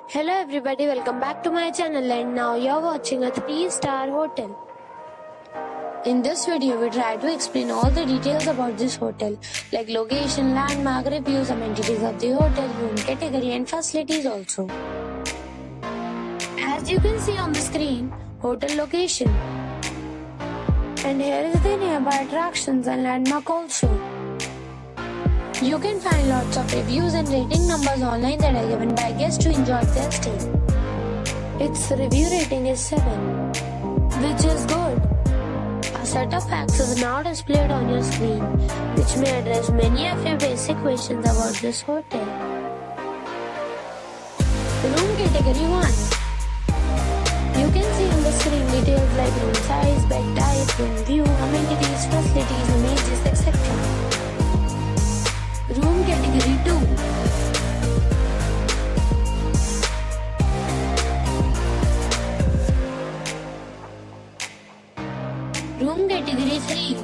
Hello everybody, welcome back to my channel and now you're watching a 3-star hotel. In this video, we try to explain all the details about this hotel like location, landmark, reviews, amenities of the hotel, room category and facilities also. As you can see on the screen, hotel location. And here is the nearby attractions and landmark also. You can find lots of reviews and rating numbers online that are given by guests to enjoy their stay. Its review rating is 7, which is good. A set of facts is now displayed on your screen, which may address many of your basic questions about this hotel. Room category 1. You can see on the screen details like room size, bed type, room view, amenities, facilities, images, etc. Room category 2. Room category 3.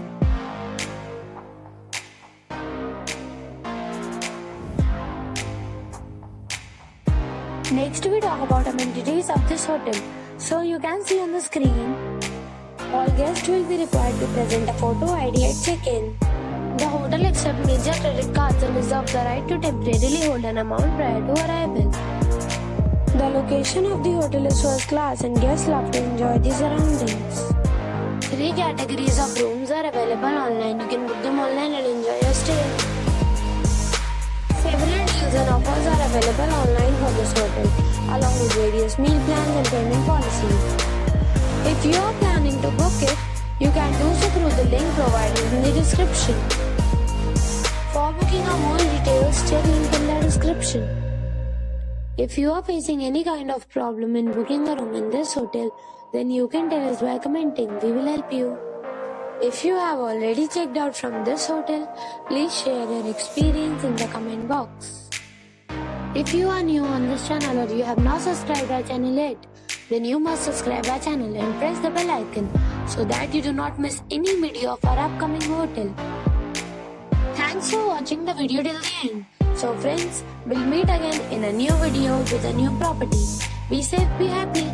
Next we talk about amenities of this hotel. So you can see on the screen, all guests will be required to present a photo ID at check-in. The hotel accepts major credit cards and reserves the right to temporarily hold an amount prior to arrival. The location of the hotel is first class and guests love to enjoy the surroundings. 3 categories of rooms are available online. You can book them online and enjoy your stay. Several deals and offers are available online for this hotel, along with various meal plans and payment policies. If you are planning to book it, you can do so through the link provided in the description. For booking or more details, check link in the description. If you are facing any kind of problem in booking a room in this hotel, then you can tell us by commenting. We will help you. If you have already checked out from this hotel, please share your experience in the comment box. If you are new on this channel or you have not subscribed our channel yet, then you must subscribe our channel and press the bell icon so that you do not miss any video of our upcoming hotel. Thanks for watching the video till the end. So friends, we'll meet again in a new video with a new property. Be safe, be happy.